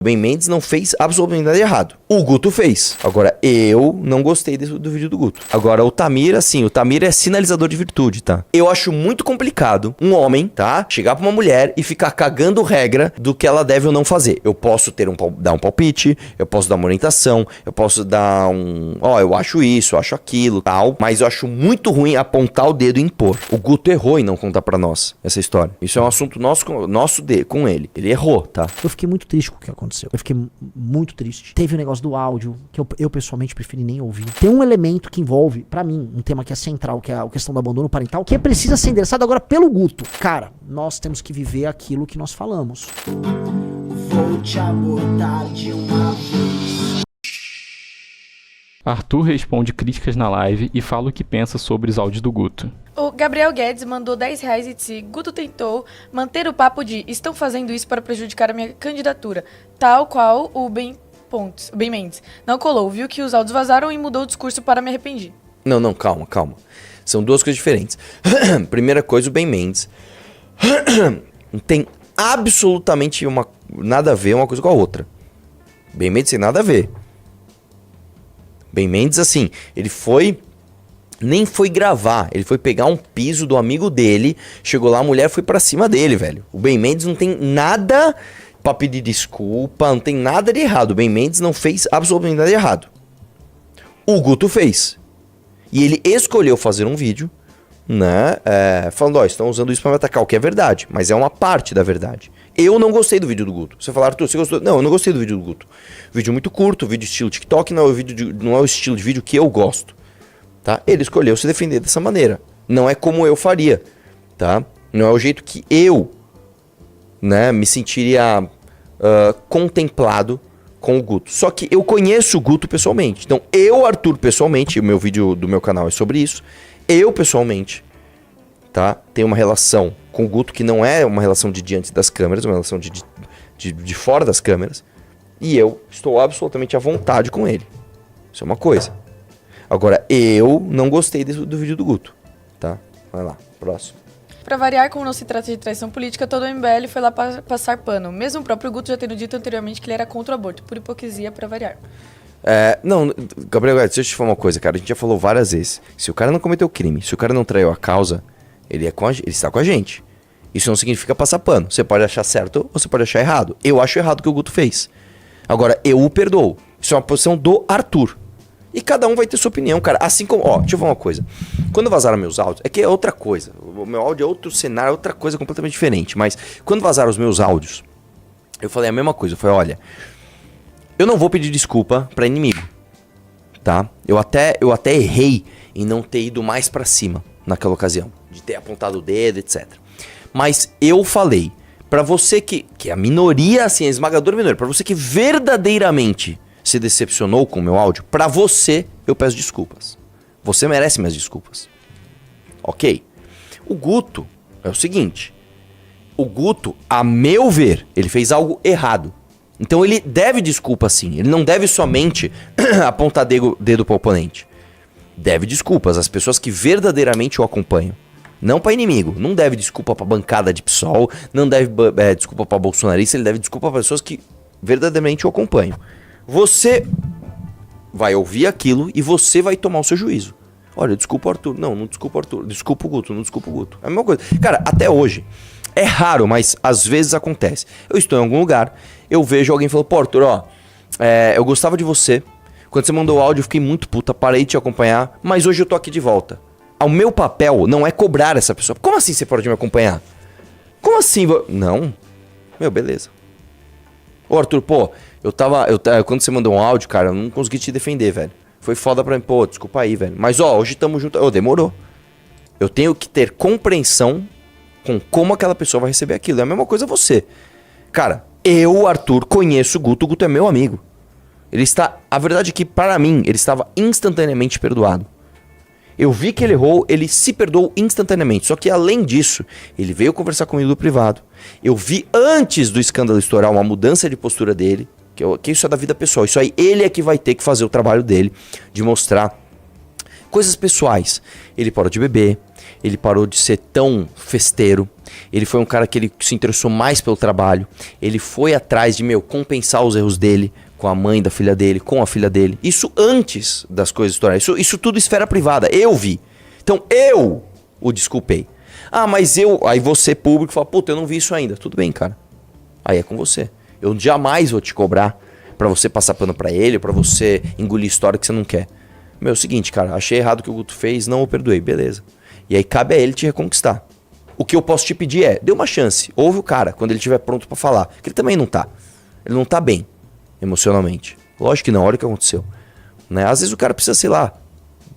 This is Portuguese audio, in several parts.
O Ben Mendes não fez absolutamente nada de errado. O Guto fez. Agora, eu não gostei do vídeo do Guto. Agora, o Tamir, assim, o Tamir é sinalizador de virtude, tá? Eu acho muito complicado um homem, tá? Chegar pra uma mulher e ficar cagando regra do que ela deve ou não fazer. Eu posso dar um palpite, eu posso dar uma orientação, eu posso dar eu acho isso, eu acho aquilo, tal. Mas eu acho muito ruim apontar o dedo e impor. O Guto errou em não contar pra nós essa história. Isso é um assunto nosso com ele. Ele errou, tá? Eu fiquei muito triste com o que aconteceu. Eu fiquei muito triste. Teve o negócio do áudio, que eu pessoalmente preferi nem ouvir. Tem um elemento que envolve, pra mim, um tema que é central, que é a questão do abandono parental, que precisa ser endereçado agora pelo Guto. Cara, nós temos que viver aquilo que nós falamos. Vou te abordar de uma vez. Arthur responde críticas na live e fala o que pensa sobre os áudios do Guto. O Gabriel Guedes mandou R$10 e disse: Guto tentou manter o papo de estão fazendo isso para prejudicar a minha candidatura, tal qual o Ben Mendes. Não colou, viu que os áudios vazaram e mudou o discurso para me arrepender. Não, calma. São duas coisas diferentes. Primeira coisa, o Ben Mendes não tem absolutamente nada a ver uma coisa com a outra. Ben Mendes tem nada a ver. Ben Mendes, assim, nem foi gravar, ele foi pegar um piso do amigo dele, chegou lá, a mulher foi pra cima dele, velho. O Ben Mendes não tem nada pra pedir desculpa, não tem nada de errado. O Ben Mendes não fez absolutamente nada de errado. O Guto fez. E ele escolheu fazer um vídeo, né, falando, estão usando isso pra me atacar, o que é verdade, mas é uma parte da verdade. Eu não gostei do vídeo do Guto. Você fala, Arthur, você gostou? Não, eu não gostei do vídeo do Guto. Vídeo muito curto, vídeo estilo TikTok, não é o estilo de vídeo que eu gosto. Tá? Ele escolheu se defender dessa maneira. Não é como eu faria, tá? Não é o jeito que eu, né, me sentiria contemplado com o Guto. Só que eu conheço o Guto pessoalmente. Então, eu, Arthur, pessoalmente, o meu vídeo do meu canal é sobre isso. Eu, pessoalmente, tá, tenho uma relação com o Guto que não é uma relação de diante das câmeras, uma relação de fora das câmeras. E eu estou absolutamente à vontade com ele. Isso é uma coisa. Agora, eu não gostei do vídeo do Guto, tá? Vai lá, próximo. Pra variar, como não se trata de traição política, todo o MBL foi lá passar pano. Mesmo o próprio Guto já tendo dito anteriormente que ele era contra o aborto, por hipocrisia, pra variar. Não, Gabriel, deixa eu te falar uma coisa, cara. A gente já falou várias vezes. Se o cara não cometeu crime, se o cara não traiu a causa, ele está com a gente. Isso não significa passar pano. Você pode achar certo ou você pode achar errado. Eu acho errado o que o Guto fez. Agora, eu o perdoo. Isso é uma posição do Arthur. E cada um vai ter sua opinião, cara. Assim como... deixa eu falar uma coisa. Quando vazaram meus áudios... É que é outra coisa. O meu áudio é outro cenário, é outra coisa completamente diferente. Mas quando vazaram os meus áudios, eu falei a mesma coisa. Eu falei, olha... Eu não vou pedir desculpa pra inimigo. Tá? Eu até errei em não ter ido mais pra cima naquela ocasião. De ter apontado o dedo, etc. Mas eu falei... Pra você que é a minoria, assim, a esmagadora minoria. Pra você que verdadeiramente... se decepcionou com o meu áudio, pra você eu peço desculpas. Você merece minhas desculpas. Ok? O Guto é o seguinte. O Guto, a meu ver, ele fez algo errado. Então ele deve desculpa sim. Ele não deve somente apontar dedo pro oponente. Deve desculpas às pessoas que verdadeiramente o acompanham. Não pra inimigo. Não deve desculpa pra bancada de PSOL. Não deve desculpa pra bolsonarista. Ele deve desculpa pra pessoas que verdadeiramente o acompanham. Você vai ouvir aquilo e você vai tomar o seu juízo. Olha, desculpa o Arthur. Não desculpa o Arthur. Desculpa o Guto. Não desculpa o Guto. É a mesma coisa. Cara, até hoje, é raro, mas às vezes acontece. Eu estou em algum lugar, eu vejo alguém falando, pô, Arthur, eu gostava de você. Quando você mandou o áudio, eu fiquei muito puta, parei de te acompanhar, mas hoje eu tô aqui de volta. O meu papel não é cobrar essa pessoa. Como assim você pode me acompanhar? Como assim? Não. Meu, beleza. Ô, Arthur, pô, quando você mandou um áudio, cara, eu não consegui te defender, velho. Foi foda pra mim, pô, desculpa aí, velho. Mas, hoje tamo junto. Demorou. Eu tenho que ter compreensão com como aquela pessoa vai receber aquilo. É a mesma coisa você. Cara, eu, Arthur, conheço o Guto é meu amigo. A verdade é que, para mim, ele estava instantaneamente perdoado. Eu vi que ele errou, ele se perdoou instantaneamente. Só que, além disso, ele veio conversar comigo no privado. Eu vi, antes do escândalo estourar, uma mudança de postura dele. Que isso é da vida pessoal. Isso aí, ele é que vai ter que fazer o trabalho dele, de mostrar coisas pessoais. Ele parou de beber, ele parou de ser tão festeiro. Ele foi um cara que ele se interessou mais pelo trabalho. Ele foi atrás de, compensar os erros dele com a mãe da filha dele, com a filha dele. Isso antes das coisas estourarem. Isso tudo esfera privada. Eu vi. Então eu o desculpei. Ah, mas aí você público fala, puta, eu não vi isso ainda. Tudo bem, cara. Aí é com você. Eu jamais vou te cobrar pra você passar pano pra ele, pra você engolir história que você não quer. É o seguinte, cara, achei errado o que o Guto fez, não o perdoei, beleza. E aí cabe a ele te reconquistar. O que eu posso te pedir é, dê uma chance, ouve o cara quando ele estiver pronto pra falar. Que ele também não tá. Ele não tá bem, emocionalmente. Lógico que não, olha o que aconteceu. Né? Às vezes o cara precisa, sei lá,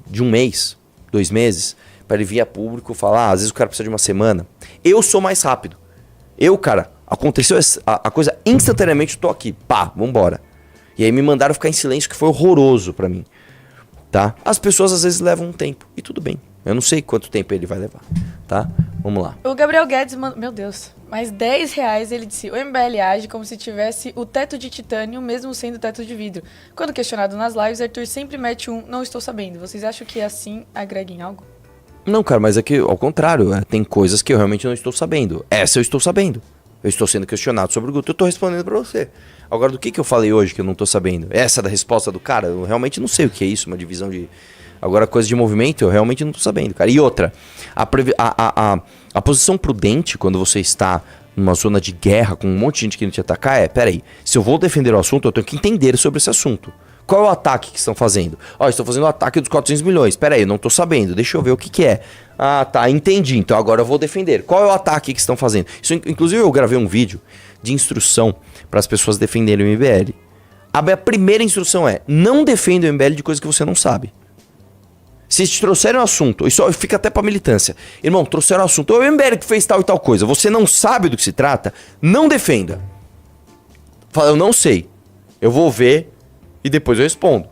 de 1 mês, 2 meses, pra ele vir a público falar. Às vezes o cara precisa de 1 semana. Eu sou mais rápido. Cara, aconteceu a coisa instantaneamente, eu tô aqui. Pá, vambora. E aí me mandaram ficar em silêncio, que foi horroroso pra mim. Tá? As pessoas às vezes levam um tempo. E tudo bem. Eu não sei quanto tempo ele vai levar. Tá? Vamos lá. O Gabriel Guedes mandou... Meu Deus. Mais R$10, ele disse... O MBL age como se tivesse o teto de titânio, mesmo sendo teto de vidro. Quando questionado nas lives, Arthur sempre mete não estou sabendo. Vocês acham que assim agrega em algo? Não, cara, mas é que ao contrário. Tem coisas que eu realmente não estou sabendo. Essa eu estou sabendo. Eu estou sendo questionado sobre o Guto. Eu estou respondendo pra você. Agora, do que eu falei hoje que eu não tô sabendo? Essa da resposta do cara? Eu realmente não sei o que é isso, uma divisão de... Agora, coisa de movimento, eu realmente não tô sabendo, cara. E outra, a posição prudente, quando você está numa zona de guerra, com um monte de gente querendo te atacar, peraí, se eu vou defender o assunto, eu tenho que entender sobre esse assunto. Qual é o ataque que estão fazendo? Estão fazendo o ataque dos 400 milhões. Peraí, eu não tô sabendo, deixa eu ver o que é. Ah, tá, entendi, então agora eu vou defender. Qual é o ataque que estão fazendo? Isso, inclusive, eu gravei um vídeo de instrução para as pessoas defenderem o MBL. A primeira instrução é: não defenda o MBL de coisa que você não sabe. Se te trouxerem um assunto, isso fica até pra militância. Irmão, trouxeram um assunto, o MBL que fez tal e tal coisa, você não sabe do que se trata, não defenda. Fala, eu não sei. Eu vou ver e depois eu respondo.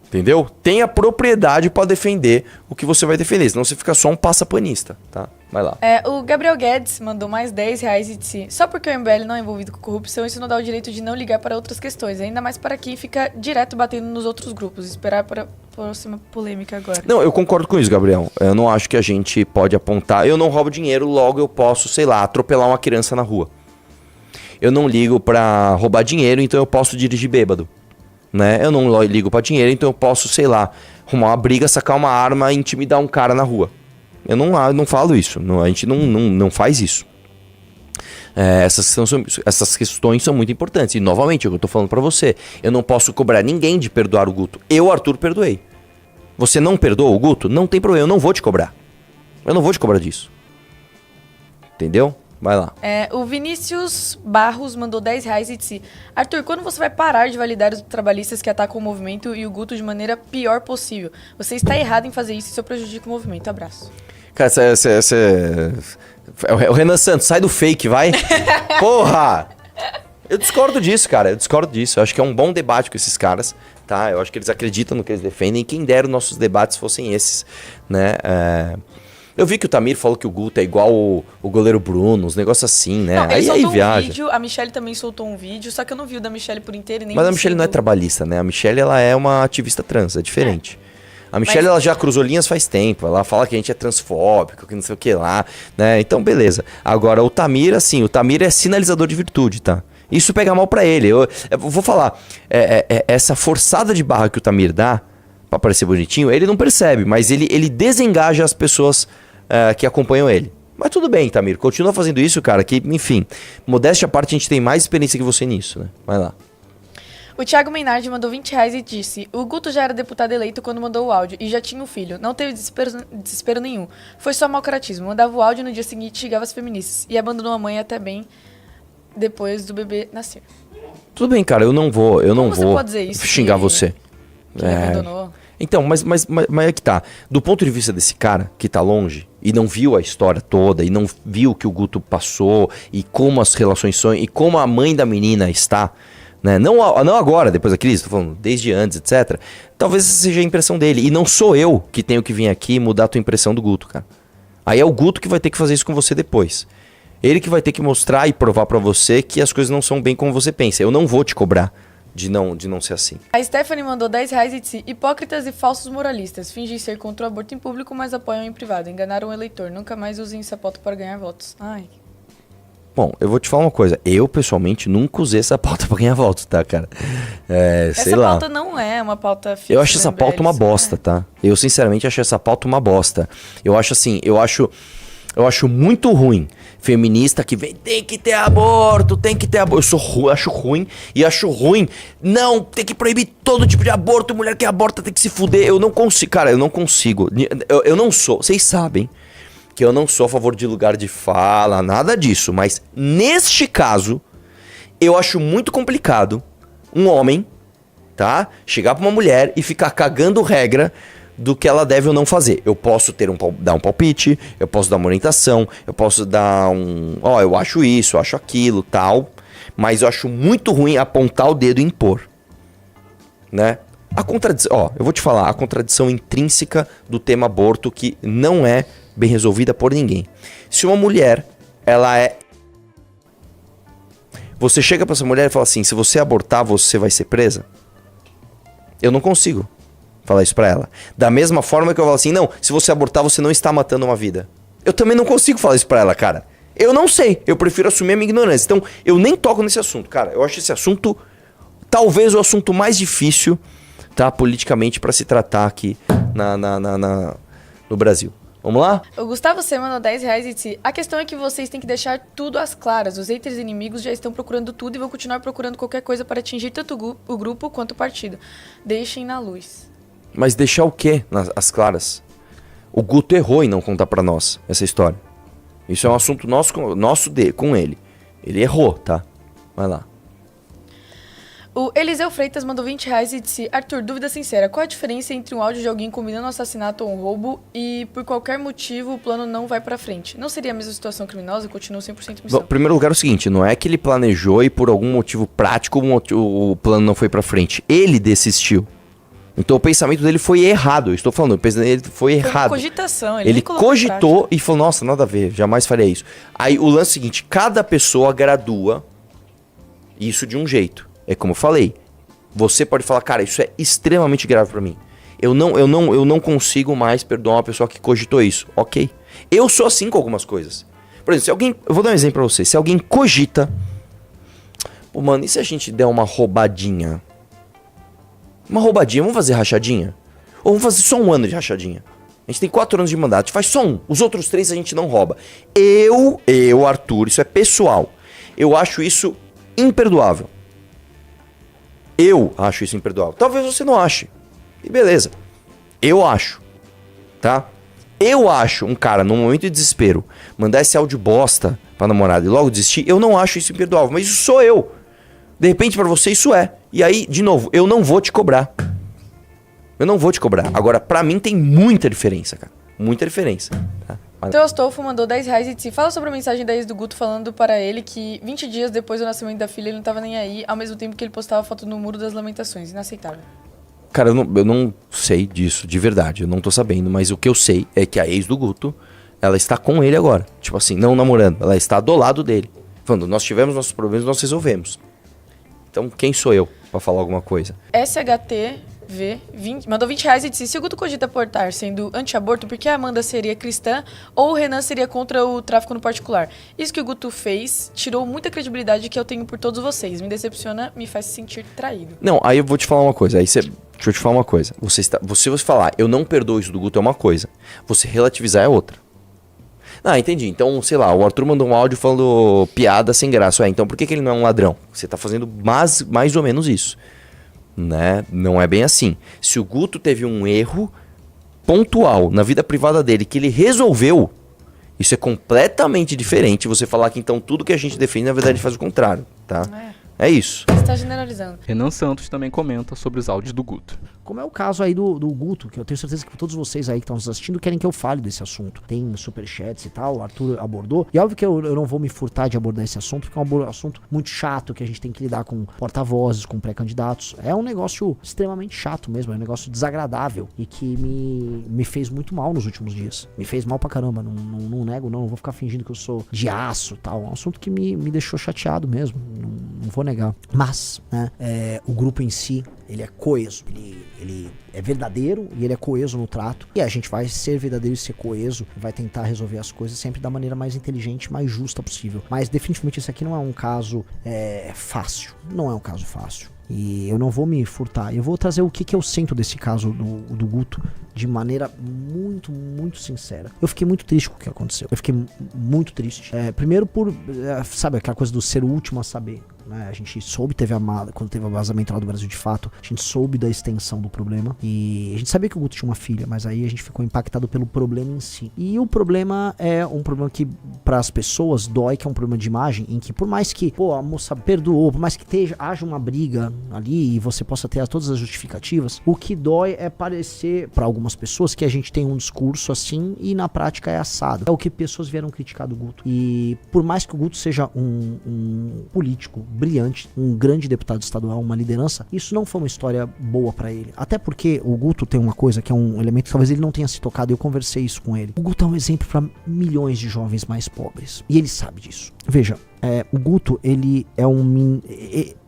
Entendeu? Tenha propriedade pra defender o que você vai defender, senão você fica só um passapanista, tá? Vai lá. O Gabriel Guedes mandou mais R$10 e disse: só porque o MBL não é envolvido com corrupção, isso não dá o direito de não ligar para outras questões. Ainda mais para quem fica direto batendo nos outros grupos. Esperar para a próxima polêmica agora. Não, eu concordo com isso, Gabriel. Eu não acho que a gente pode apontar. Eu não roubo dinheiro, logo eu posso, sei lá, atropelar uma criança na rua. Eu não ligo pra roubar dinheiro, então eu posso dirigir bêbado. Né? Eu não ligo pra dinheiro, então eu posso, sei lá, arrumar uma briga, sacar uma arma e intimidar um cara na rua. Eu não falo isso, a gente não faz isso. Essas questões são muito importantes. E, novamente, eu tô falando pra você, eu não posso cobrar ninguém de perdoar o Guto. Eu, Arthur, perdoei. Você não perdoa o Guto? Não tem problema, eu não vou te cobrar. Eu não vou te cobrar disso. Entendeu? Vai lá. O Vinícius Barros mandou R$10 e disse: Arthur, quando você vai parar de validar os trabalhistas que atacam o movimento e o Guto de maneira pior possível? Você está errado em fazer isso e isso prejudica o movimento. Abraço. Cara, o Renan Santos, sai do fake, vai. Porra! Eu discordo disso, cara. Eu discordo disso. Eu acho que é um bom debate com esses caras, tá? Eu acho que eles acreditam no que eles defendem. E quem dera os nossos debates fossem esses, né? Eu vi que o Tamir falou que o Guto é igual o goleiro Bruno, uns negócios assim, né? Não, aí viaja. Um vídeo, a Michelle também soltou um vídeo, só que eu não vi o da Michelle por inteiro e nem. Mas a Michelle não é trabalhista, né? A Michelle, ela é uma ativista trans, é diferente. A Michelle, ela já cruzou linhas faz tempo. Ela fala que a gente é transfóbico, que não sei o que lá, né? Então, beleza. Agora, o Tamir, assim, o Tamir é sinalizador de virtude, tá? Isso pega mal pra ele. Eu vou falar, essa forçada de barra que o Tamir dá pra parecer bonitinho, ele não percebe, mas ele desengaja as pessoas que acompanham ele. Mas tudo bem, Tamir, continua fazendo isso, cara, que, enfim, modéstia à parte, a gente tem mais experiência que você nisso, né? Vai lá. O Thiago Meinardi mandou R$20 e disse: o Guto já era deputado eleito quando mandou o áudio e já tinha um filho. Não teve desespero nenhum. Foi só mau caratismo. Mandava o áudio e no dia seguinte chegava as feministas. E abandonou a mãe até bem depois do bebê nascer. Tudo bem, cara, eu não vou pode dizer isso, xingar você. Que ele abandonou. Então, mas é que tá. Do ponto de vista desse cara que tá longe e não viu a história toda e não viu o que o Guto passou e como as relações são e como a mãe da menina está, né? Não agora, depois da crise, tô falando desde antes, etc. Talvez essa seja a impressão dele. E não sou eu que tenho que vir aqui e mudar a tua impressão do Guto, cara. Aí é o Guto que vai ter que fazer isso com você depois. Ele que vai ter que mostrar e provar pra você que as coisas não são bem como você pensa. Eu não vou te cobrar de não ser assim. A Stephanie mandou R$10 e disse: hipócritas e falsos moralistas. Fingem ser contra o aborto em público, mas apoiam em privado. Enganaram o eleitor. Nunca mais usem essa pauta para ganhar votos. Ai. Bom, eu vou te falar uma coisa. Eu, pessoalmente, nunca usei essa pauta pra ganhar votos, tá, cara? Sei Essa lá. pauta não é uma pauta fixa. Eu acho essa pauta uma bosta, tá? Eu, sinceramente, acho essa pauta uma bosta. Eu acho assim, eu acho muito ruim feminista que vem, tem que ter aborto. Eu acho ruim e acho ruim. Não, tem que proibir todo tipo de aborto. Mulher que aborta tem que se fuder. Eu não consigo, cara, eu não consigo. Eu não sou, vocês sabem que eu não sou a favor de lugar de fala, nada disso. Mas neste caso, eu acho muito complicado um homem, tá? Chegar pra uma mulher e ficar cagando regra do que ela deve ou não fazer. Eu posso dar um palpite, eu posso dar uma orientação, eu posso dar eu acho isso, eu acho aquilo, tal. Mas eu acho muito ruim apontar o dedo e impor, né? A contradição, eu vou te falar, a contradição intrínseca do tema aborto que não é bem resolvida por ninguém. Se uma mulher, você chega pra essa mulher e fala assim, se você abortar, você vai ser presa? Eu não consigo falar isso pra ela. Da mesma forma que eu falo assim, não, se você abortar, você não está matando uma vida. Eu também não consigo falar isso pra ela, cara. Eu não sei, eu prefiro assumir a minha ignorância. Então, eu nem toco nesse assunto, cara. Eu acho esse assunto, talvez o assunto mais difícil, tá, politicamente, pra se tratar aqui no Brasil. Vamos lá? O Gustavo C mandou R$10 e disse: a questão é que vocês têm que deixar tudo às claras. Os haters inimigos já estão procurando tudo e vão continuar procurando qualquer coisa para atingir tanto o grupo quanto o partido. Deixem na luz. Mas deixar o quê às claras? O Guto errou em não contar pra nós essa história. Isso é um assunto nosso com ele. Ele errou, tá? Vai lá. O Eliseu Freitas mandou R$20 e disse: Arthur, dúvida sincera, qual a diferença entre um áudio de alguém combinando um assassinato ou um roubo e por qualquer motivo o plano não vai pra frente? Não seria a mesma situação criminosa? Continua 100% missão. Bom, em primeiro lugar é o seguinte, não é que ele planejou e por algum motivo prático o plano não foi pra frente. Ele desistiu. Então o pensamento dele foi errado. Eu estou falando, o pensamento dele foi errado. Foi uma cogitação. Ele cogitou e falou, nossa, nada a ver, jamais faria isso. Aí o lance é o seguinte, cada pessoa gradua isso de um jeito. É como eu falei, você pode falar, cara, isso é extremamente grave pra mim. Eu não consigo mais perdoar uma pessoa que cogitou isso. Ok. Eu sou assim com algumas coisas. Por exemplo, se alguém... Eu vou dar um exemplo pra você. Se alguém cogita... Pô, mano, e se a gente der uma roubadinha? Uma roubadinha, vamos fazer rachadinha? Ou vamos fazer só um ano de rachadinha? A gente tem 4 anos de mandato, a gente faz só um. Os outros 3 a gente não rouba. Eu, Arthur, isso é pessoal. Eu acho isso imperdoável. Eu acho isso imperdoável. Talvez você não ache. E beleza. Eu acho. Tá? Eu acho um cara, num momento de desespero, mandar esse áudio bosta pra namorada e logo desistir, eu não acho isso imperdoável. Mas isso sou eu. De repente pra você isso é. E aí, de novo, eu não vou te cobrar. Eu não vou te cobrar. Agora, pra mim tem muita diferença, cara. Muita diferença. Tá? Teostolfo mandou R$10 e disse: fala sobre a mensagem da ex do Guto falando para ele que 20 dias depois do nascimento da filha ele não tava nem aí, ao mesmo tempo que ele postava foto no Muro das Lamentações. Inaceitável. Cara, eu não sei disso, de verdade. Eu não tô sabendo, mas o que eu sei é que a ex do Guto, ela está com ele agora. Tipo assim, não namorando. Ela está do lado dele. Falando, nós tivemos nossos problemas, nós resolvemos. Então, quem sou eu pra falar alguma coisa? SHTV mandou R$20 e disse: se o Guto cogita abortar sendo anti-aborto, por que a Amanda seria cristã ou o Renan seria contra o tráfico no particular? Isso que o Guto fez tirou muita credibilidade que eu tenho por todos vocês. Me decepciona, me faz se sentir traído. Não, aí eu vou te falar uma coisa. Deixa eu te falar uma coisa. Você falar, eu não perdoo isso do Guto é uma coisa. Você relativizar é outra. Ah, entendi. Então, sei lá, o Arthur mandou um áudio falando piada sem graça. Então por que ele não é um ladrão? Você tá fazendo mais ou menos isso. Né? Não é bem assim. Se o Guto teve um erro pontual na vida privada dele que ele resolveu, isso é completamente diferente. Você falar que então tudo que a gente defende, na verdade, faz o contrário, tá? É isso. Você tá generalizando. Renan Santos também comenta sobre os áudios do Guto. Como é o caso aí do Guto, que eu tenho certeza que todos vocês aí que estão nos assistindo querem que eu fale desse assunto. Tem superchats e tal, o Arthur abordou. E óbvio que eu não vou me furtar de abordar esse assunto, porque é um assunto muito chato, que a gente tem que lidar com porta-vozes, com pré-candidatos. É um negócio extremamente chato mesmo, é um negócio desagradável e que me fez muito mal nos últimos dias. Me fez mal pra caramba, não nego, não vou ficar fingindo que eu sou de aço e tal. É um assunto que me deixou chateado mesmo, não vou negar. negar. Mas, né, o grupo em si, ele é coeso, ele é verdadeiro e ele é coeso no trato. E a gente vai ser verdadeiro e ser coeso, vai tentar resolver as coisas sempre da maneira mais inteligente, mais justa possível. Mas definitivamente esse aqui não é um caso fácil, não é um caso fácil. E eu não vou me furtar, eu vou trazer o que eu sinto desse caso do Guto de maneira muito, muito sincera. Eu fiquei muito triste com o que aconteceu, eu fiquei muito triste. Primeiro por, sabe, aquela coisa do ser o último a saber. Né? A gente soube, quando teve o vazamento lá do Brasil de Fato, a gente soube da extensão do problema. E a gente sabia que o Guto tinha uma filha, mas aí a gente ficou impactado pelo problema em si. E o problema é um problema que para as pessoas dói, que é um problema de imagem, em que por mais que, a moça perdoou, por mais que haja uma briga ali e você possa ter todas as justificativas, o que dói é parecer para algumas pessoas que a gente tem um discurso assim e na prática é assado. É o que pessoas vieram criticar do Guto. E por mais que o Guto seja um político brilhante, um grande deputado estadual, uma liderança, isso não foi uma história boa pra ele. Até porque o Guto tem uma coisa que é um elemento que talvez ele não tenha se tocado, e eu conversei isso com ele. O Guto é um exemplo pra milhões de jovens mais pobres. E ele sabe disso. Veja, o Guto, ele é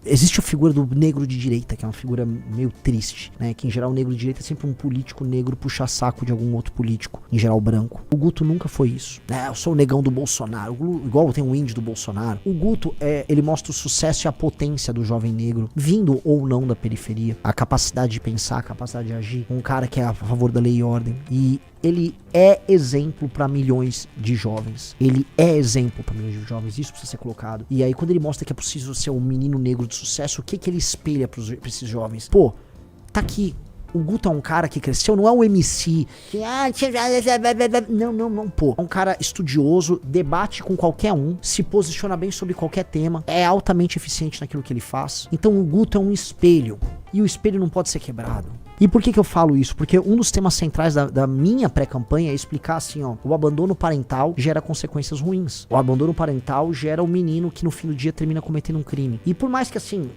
existe a figura do negro de direita, que é uma figura meio triste, né? Que em geral o negro de direita é sempre um político negro puxa-saco de algum outro político, em geral branco. O Guto nunca foi isso. Eu sou o negão do Bolsonaro, igual tem o índio do Bolsonaro. O Guto, ele mostra o sucesso e a potência do jovem negro, vindo ou não da periferia, a capacidade de pensar, a capacidade de agir. Um cara que é a favor da lei e ordem. E ele é exemplo para milhões de jovens. Ele é exemplo para milhões de jovens. Isso precisa ser colocado. E aí, quando ele mostra que é possível ser um menino negro de sucesso, o que ele espelha pra esses jovens? Tá aqui. O Guto é um cara que cresceu, não é um MC que, não, é um cara estudioso, debate com qualquer um, se posiciona bem sobre qualquer tema, é altamente eficiente naquilo que ele faz. Então o Guto é um espelho, e o espelho não pode ser quebrado. E por que eu falo isso? Porque um dos temas centrais da minha pré-campanha é explicar assim, o abandono parental gera consequências ruins. O abandono parental gera o menino que no fim do dia termina cometendo um crime. E por mais que assim,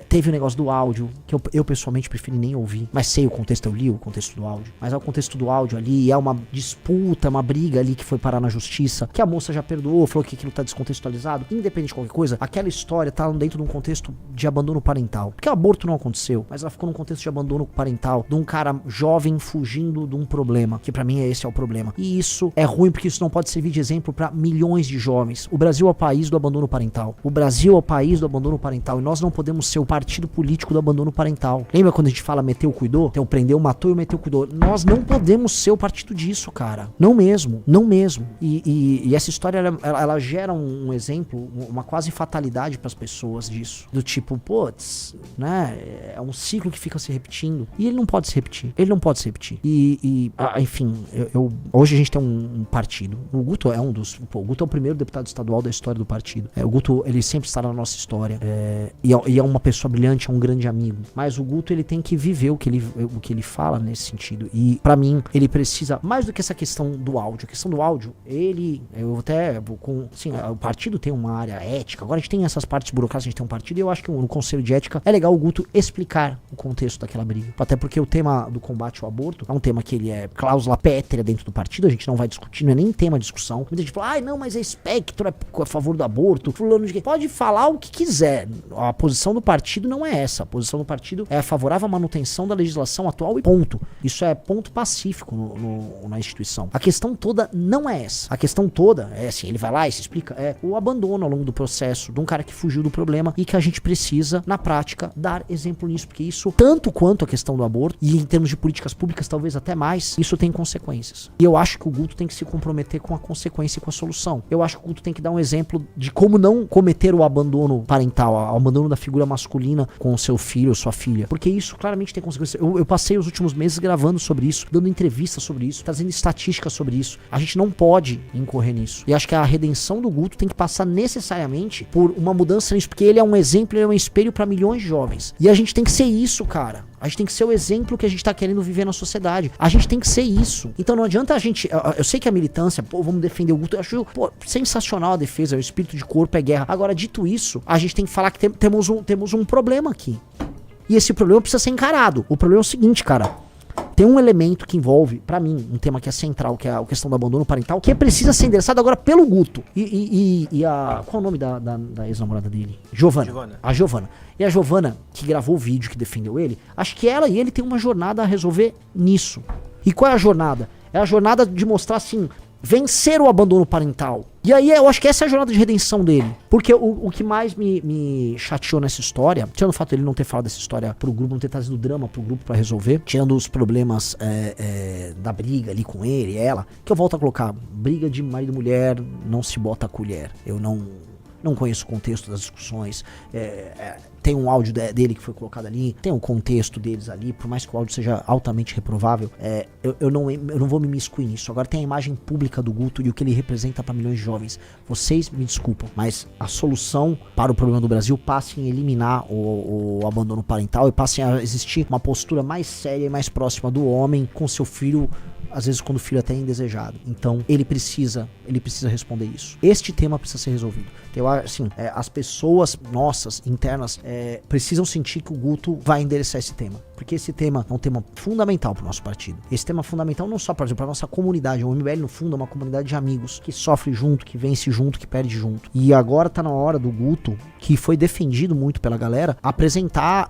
teve o negócio do áudio, que eu pessoalmente preferi nem ouvir, mas sei o contexto, eu li o contexto do áudio. Mas é o contexto do áudio ali, é uma disputa, uma briga ali que foi parar na justiça, que a moça já perdoou, falou que aquilo tá descontextualizado. Independente de qualquer coisa, aquela história tá dentro de um contexto de abandono parental. Porque o aborto não aconteceu, mas ela ficou num contexto de abandono parental, de um cara jovem fugindo de um problema, que pra mim esse é o problema. E isso é ruim porque isso não pode servir de exemplo pra milhões de jovens. O Brasil é o país do abandono parental. O Brasil é o país do abandono parental e nós não podemos ser o partido político do abandono parental. Lembra quando a gente fala meteu, cuidou? Então prendeu, matou e meteu, cuidou. Nós não podemos ser o partido disso, cara. Não mesmo. Não mesmo. E essa história, ela gera um exemplo, uma quase fatalidade pras pessoas disso. Do tipo, né? É um ciclo que fica se repetindo. E ele não pode se repetir. Ele não pode se repetir. Enfim, hoje a gente tem um partido. O Guto é o Guto é o primeiro deputado estadual da história do partido. O Guto, ele sempre está na nossa história. E é uma pessoa brilhante, é um grande amigo. Mas o Guto, ele tem que viver o que ele fala nesse sentido. E pra mim, ele precisa, mais do que essa questão do áudio. A questão do áudio, o partido tem uma área ética. Agora a gente tem essas partes burocráticas, a gente tem um partido. E eu acho que no Conselho de Ética é legal o Guto explicar o contexto daquela briga. Até porque o tema do combate ao aborto é um tema que ele é cláusula pétrea dentro do partido, a gente não vai discutir, não é nem tema de discussão. Muita gente fala, não, mas é espectro, é a favor do aborto, fulano de quem. Pode falar o que quiser. A posição do partido não é essa. A posição do partido é favorável à manutenção da legislação atual e ponto. Isso é ponto pacífico na instituição. A questão toda não é essa. A questão toda é assim, ele vai lá e se explica, é o abandono ao longo do processo de um cara que fugiu do problema e que a gente precisa, na prática, dar exemplo nisso, porque isso, tanto quanto a questão do aborto, e em termos de políticas públicas, talvez até mais, isso tem consequências. E eu acho que o Guto tem que se comprometer com a consequência e com a solução. Eu acho que o Guto tem que dar um exemplo de como não cometer o abandono parental, o abandono da figura masculina com o seu filho ou sua filha, porque isso claramente tem consequências. Eu passei os últimos meses gravando sobre isso, dando entrevistas sobre isso, trazendo estatísticas sobre isso. A gente não pode incorrer nisso. E acho que a redenção do Guto tem que passar necessariamente por uma mudança nisso, porque ele é um exemplo, ele é um espelho para milhões de jovens. E a gente tem que ser isso, cara. A gente tem que ser o exemplo que a gente tá querendo viver na sociedade. A gente tem que ser isso. Então não adianta a gente... Eu sei que a militância, vamos defender o Guto. Eu acho, sensacional a defesa. O espírito de corpo é guerra. Agora, dito isso, a gente tem que falar que temos um problema aqui. E esse problema precisa ser encarado. O problema é o seguinte, cara. Tem um elemento que envolve, pra mim, um tema que é central, que é a questão do abandono parental, que precisa ser endereçado agora pelo Guto. E a... Qual é o nome da ex-namorada dele? Giovana. A Giovana. E a Giovana, que gravou o vídeo, que defendeu ele, acho que ela e ele têm uma jornada a resolver nisso. E qual é a jornada? É a jornada de mostrar, assim, vencer o abandono parental. E aí eu acho que essa é a jornada de redenção dele. Porque o que mais me chateou nessa história, tirando o fato de ele não ter falado dessa história pro grupo, não ter trazido drama pro grupo pra resolver, tirando os problemas da briga ali com ele e ela, que eu volto a colocar, briga de marido e mulher, não se bota a colher. Eu não conheço o contexto das discussões. Tem um áudio dele que foi colocado ali, tem um contexto deles ali, por mais que o áudio seja altamente reprovável, eu não vou me imiscuir nisso. Agora tem a imagem pública do Guto e o que ele representa para milhões de jovens. Vocês me desculpam, mas a solução para o problema do Brasil passa em eliminar o abandono parental e passa a existir uma postura mais séria e mais próxima do homem com seu filho, às vezes quando o filho até é indesejado. Então ele precisa responder isso. Este tema precisa ser resolvido. Então, assim, as pessoas nossas, internas, precisam sentir que o Guto vai endereçar esse tema. Porque esse tema é um tema fundamental pro nosso partido. Esse tema é fundamental não só para a nossa comunidade. O MBL, no fundo, é uma comunidade de amigos que sofre junto, que vence junto, que perde junto. E agora tá na hora do Guto, que foi defendido muito pela galera, apresentar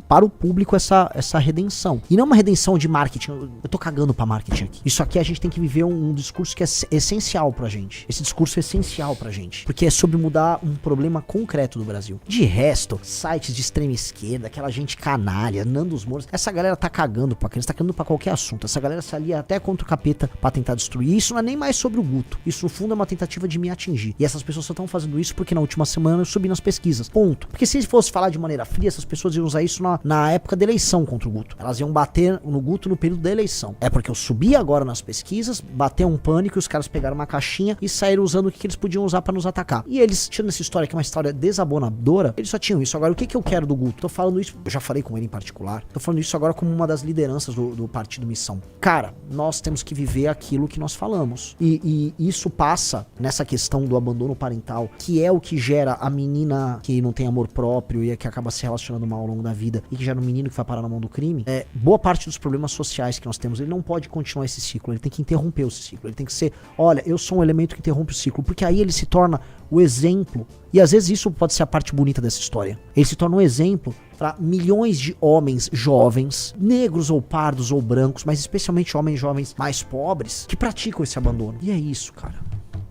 para o público essa redenção. E não uma redenção de marketing. Eu tô cagando pra marketing aqui. Isso aqui a gente tem que viver um discurso que é essencial pra gente. Esse discurso é essencial pra gente. Porque é sobre mudar um problema concreto do Brasil. De resto, sites de extrema esquerda, aquela gente canalha, Nando Moura, essa galera tá cagando pra criança, tá cagando pra qualquer assunto. Essa galera se alia até contra o capeta pra tentar destruir. Isso não é nem mais sobre o Guto. Isso, no fundo, é uma tentativa de me atingir. E essas pessoas só estão fazendo isso porque na última semana eu subi nas pesquisas. Ponto. Porque se fosse falar de maneira fria, essas pessoas iam usar isso na época da eleição contra o Guto. Elas iam bater no Guto no período da eleição. É porque eu subi agora nas pesquisas, bateu um pânico e os caras pegaram uma caixinha e saíram usando o que eles podiam usar pra nos atacar. E eles, tirando essa história que é uma história desabonadora, eles só tinham isso. Agora, o que eu quero do Guto? Tô falando isso, eu já falei com ele em particular, tô falando isso agora como uma das lideranças do Partido Missão. Cara, nós temos que viver aquilo que nós falamos. E isso passa nessa questão do abandono parental, que é o que gera a menina que não tem amor próprio e que acaba se relacionando mal ao longo da vida e que gera um menino que vai parar na mão do crime. Boa parte dos problemas sociais que nós temos, ele não pode continuar esse ciclo, ele tem que interromper esse ciclo, ele tem que ser, olha, eu sou um elemento que interrompe o ciclo, porque aí ele se torna o exemplo, e às vezes isso pode ser a parte bonita dessa história, ele se torna um exemplo para milhões de homens jovens, negros ou pardos ou brancos, mas especialmente homens jovens mais pobres, que praticam esse abandono. E é isso, cara.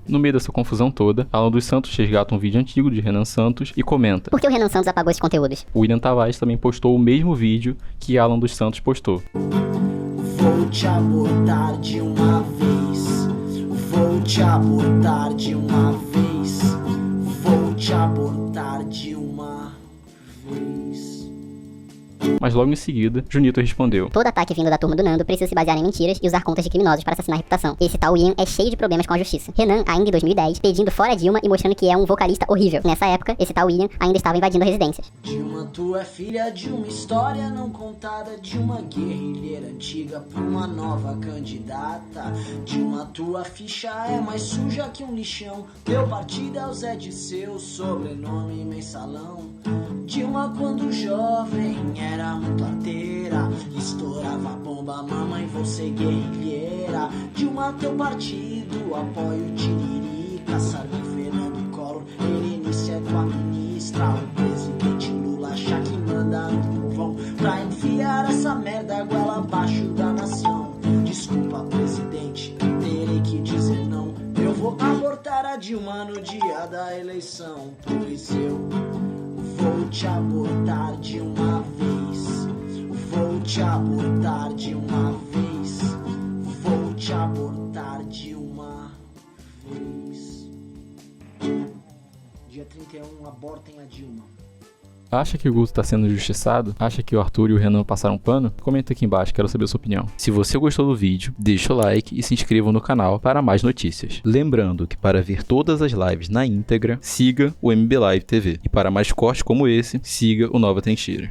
No meio dessa confusão toda, Alan dos Santos resgata um vídeo antigo de Renan Santos e comenta: por que o Renan Santos apagou esses conteúdos? O William Tavares também postou o mesmo vídeo que Alan dos Santos postou. Vou te abordar de uma vez. Vou te abordar de uma vez. Vou te abordar de uma vez. Mas logo em seguida, Junito respondeu: todo ataque vindo da turma do Nando precisa se basear em mentiras e usar contas de criminosos para assassinar a reputação. Esse tal Ian é cheio de problemas com a justiça. Renan, ainda em 2010, pedindo fora Dilma e mostrando que é um vocalista horrível. Nessa época, esse tal Ian ainda estava invadindo residências. Dilma, tu é filha de uma história não contada, de uma guerrilheira antiga pra uma nova candidata. Dilma, tua ficha é mais suja que um lixão. Teu partido é o Zé de seu sobrenome mensalão. Dilma, quando jovem, era muito arteira, estourava bomba, mamãe, vou ser guerrilheira. Dilma, teu partido apoia o Tiririca, Sarney, Fernando Collor, Berenice é tua ministra. O presidente Lula acha que manda no povão pra enfiar essa merda goela abaixo da nação. Desculpa, presidente, terei que dizer não. Eu vou abortar a Dilma no dia da eleição, pois eu vou te abortar de uma vez. Vou te abortar de uma vez. Vou te abortar de uma vez. Dia 31, abortem a Dilma. Acha que o Guto tá sendo injustiçado? Acha que o Arthur e o Renan passaram pano? Comenta aqui embaixo, quero saber a sua opinião. Se você gostou do vídeo, deixa o like e se inscreva no canal para mais notícias. Lembrando que para ver todas as lives na íntegra, siga o MB Live TV. E para mais cortes como esse, siga o Nova Trincheira.